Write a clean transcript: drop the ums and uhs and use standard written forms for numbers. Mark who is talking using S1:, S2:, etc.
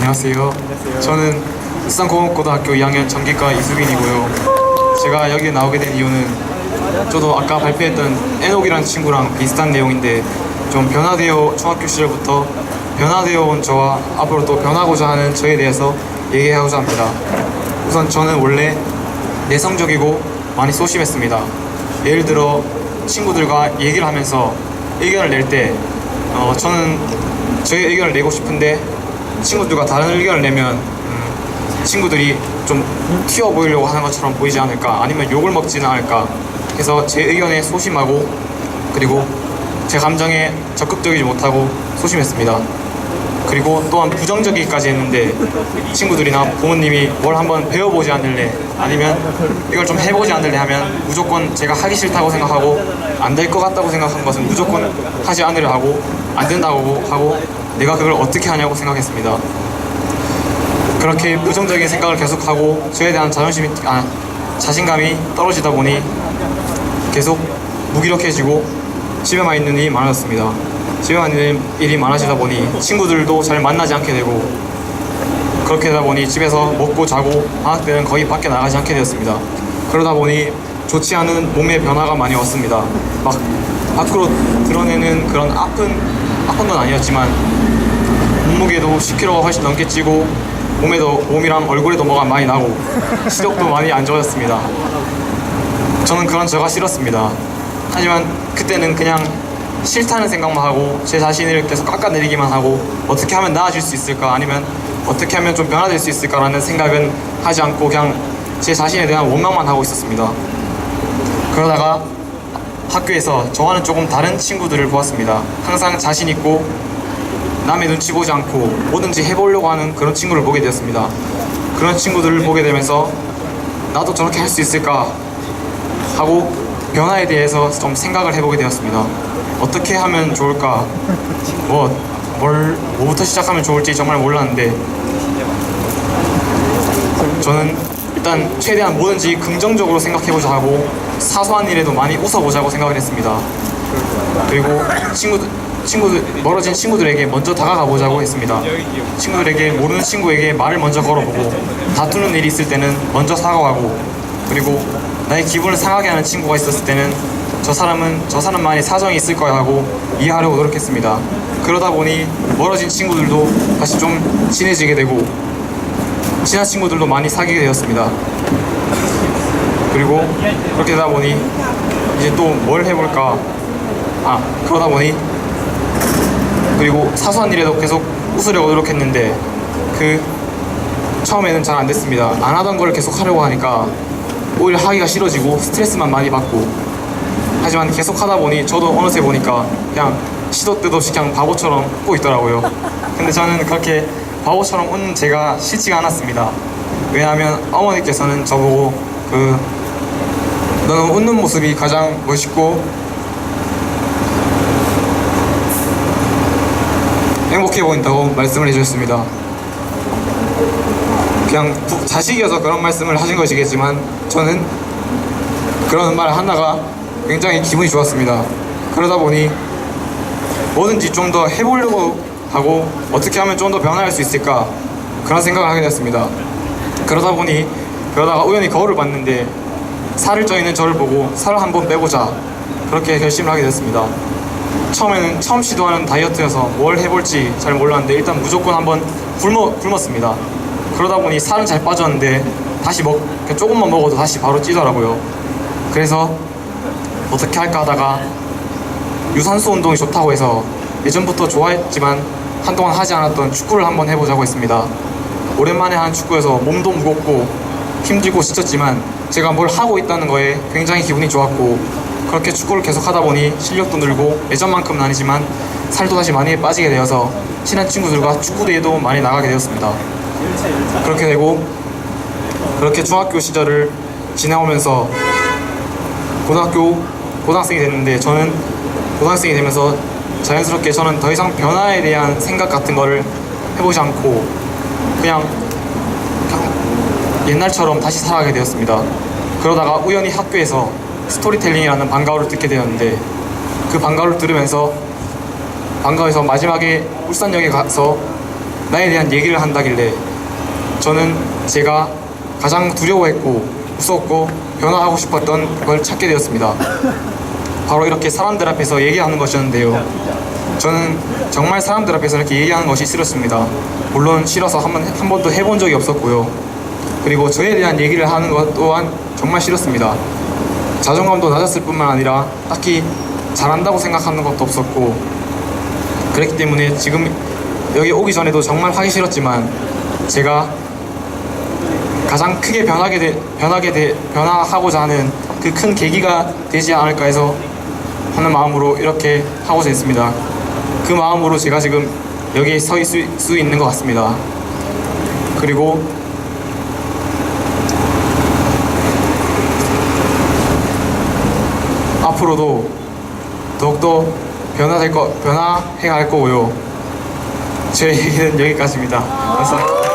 S1: 안녕하세요. 저는 울산공업고등학교 2학년 전기과 이수빈이고요. 제가 여기 나오게 된 이유는 저도 아까 발표했던 에녹이라는 친구랑 비슷한 내용인데 좀 변화되어 중학교 시절부터 변화되어 온 저와 앞으로 또 변하고자 하는 저에 대해서 얘기하고자 합니다. 우선 저는 원래 내성적이고 많이 소심했습니다. 예를 들어 친구들과 얘기를 하면서 의견을 낼 때 저는 저의 의견을 내고 싶은데 친구들과 다른 의견을 내면 친구들이 좀 튀어 보이려고 하는 것처럼 보이지 않을까, 아니면 욕을 먹지는 않을까 해서 제 의견에 소심하고 그리고 제 감정에 적극적이지 못하고 소심했습니다. 그리고 또한 부정적이기까지 했는데 친구들이나 부모님이 뭘 한번 배워보지 않을래, 아니면 이걸 좀 해보지 않을래 하면 무조건 제가 하기 싫다고 생각하고 안 될 것 같다고 생각한 것은 무조건 하지 않으려 하고 안 된다고 하고 내가 그걸 어떻게 하냐고 생각했습니다. 그렇게 부정적인 생각을 계속하고 저에 대한 자신감이 떨어지다 보니 계속 무기력해지고 집에만 있는 일이 많아졌습니다. 집에만 있는 일이 많아지다 보니 친구들도 잘 만나지 않게 되고, 그렇게 되다 보니 집에서 먹고 자고 방학 때는 거의 밖에 나가지 않게 되었습니다. 그러다 보니 좋지 않은 몸의 변화가 많이 왔습니다. 막 밖으로 드러내는 그런 아픈 건 아니었지만 몸무게도 10kg가 훨씬 넘게 찌고 몸이랑 얼굴에도 뭐가 많이 나고 시력도 많이 안 좋아졌습니다. 저는 그런 저가 싫었습니다. 하지만 그때는 그냥 싫다는 생각만 하고 제 자신을 계속 깎아내리기만 하고 어떻게 하면 나아질 수 있을까, 아니면 어떻게 하면 좀 변화될 수 있을까라는 생각은 하지 않고 그냥 제 자신에 대한 원망만 하고 있었습니다. 그러다가 학교에서 저와는 조금 다른 친구들을 보았습니다. 항상 자신 있고 남의 눈치 보지 않고 뭐든지 해보려고 하는 그런 친구를 보게 되었습니다. 그런 친구들을 보게 되면서 나도 저렇게 할 수 있을까 하고 변화에 대해서 좀 생각을 해보게 되었습니다. 어떻게 하면 좋을까, 뭐부터 시작하면 좋을지 정말 몰랐는데 저는 일단 최대한 뭐든지 긍정적으로 생각해보자 하고 사소한 일에도 많이 웃어보자고 생각을 했습니다. 그리고 멀어진 친구들에게 먼저 다가가 보자고 했습니다. 친구들에게, 모르는 친구에게 말을 먼저 걸어보고 다투는 일이 있을 때는 먼저 사과하고, 그리고 나의 기분을 상하게 하는 친구가 있었을 때는 저 사람만의 사정이 있을 거야 하고 이해하려고 노력했습니다. 그러다 보니 멀어진 친구들도 다시 좀 친해지게 되고 친한 친구들도 많이 사귀게 되었습니다. 그리고 그렇게 되다 보니 이제 또 뭘 해볼까, 그러다 보니 그리고 사소한 일에도 계속 웃으려고 노력했는데 처음에는 잘 안 됐습니다. 안 하던 걸 계속 하려고 하니까 오히려 하기가 싫어지고 스트레스만 많이 받고, 하지만 계속 하다 보니 저도 어느새 보니까 그냥 시도 때도 없이 그냥 바보처럼 웃고 있더라고요. 근데 저는 그렇게 바보처럼 웃는 제가 싫지가 않았습니다. 왜냐하면 어머니께서는 저보고 너는 웃는 모습이 가장 멋있고 행복해 보인다고 말씀을 해주셨습니다. 그냥 자식이어서 그런 말씀을 하신 것이겠지만 저는 그런 말 하나가 굉장히 기분이 좋았습니다. 그러다 보니 뭐든지 좀 더 해보려고 하고 어떻게 하면 좀 더 변화할 수 있을까, 그런 생각을 하게 되었습니다. 그러다가 우연히 거울을 봤는데 살을 쪄 있는 저를 보고 살을 한번 빼보자, 그렇게 결심을 하게 됐습니다. 처음 시도하는 다이어트여서 뭘 해볼지 잘 몰랐는데 일단 무조건 한번 굶었습니다. 그러다 보니 살은 잘 빠졌는데 다시 조금만 먹어도 다시 바로 찌더라고요. 그래서 어떻게 할까 하다가 유산소 운동이 좋다고 해서 예전부터 좋아했지만 한동안 하지 않았던 축구를 한번 해보자고 했습니다. 오랜만에 하는 축구여서 몸도 무겁고 힘들고 지쳤지만 제가 뭘 하고 있다는 거에 굉장히 기분이 좋았고, 그렇게 축구를 계속 하다 보니 실력도 늘고 예전만큼은 아니지만 살도 다시 많이 빠지게 되어서 친한 친구들과 축구대회도 많이 나가게 되었습니다. 그렇게 중학교 시절을 지나오면서 고등학생이 됐는데, 저는 고등학생이 되면서 자연스럽게 저는 더 이상 변화에 대한 생각 같은 거를 해보지 않고 그냥 옛날처럼 다시 살아가게 되었습니다. 그러다가 우연히 학교에서 스토리텔링이라는 방과후를 듣게 되었는데, 그 방과후를 들으면서 방과후에서 마지막에 울산역에 가서 나에 대한 얘기를 한다길래 저는 제가 가장 두려워했고 무섭고 변화하고 싶었던 걸 찾게 되었습니다. 바로 이렇게 사람들 앞에서 얘기하는 것이었는데요. 저는 정말 사람들 앞에서 이렇게 얘기하는 것이 싫었습니다. 물론 싫어서 한 번도 해본 적이 없었고요. 그리고 저에 대한 얘기를 하는 것 또한 정말 싫었습니다. 자존감도 낮았을 뿐만 아니라 딱히 잘한다고 생각하는 것도 없었고, 그랬기 때문에 지금 여기 오기 전에도 정말 하기 싫었지만 제가 가장 크게 변화하고자 하는 그 큰 계기가 되지 않을까 해서 하는 마음으로 이렇게 하고자 했습니다. 그 마음으로 제가 지금 여기에 서 있을 수 있는 것 같습니다. 그리고 앞으로도 더욱더 변화해 갈 거고요. 제 얘기는 여기까지입니다. 감사합니다.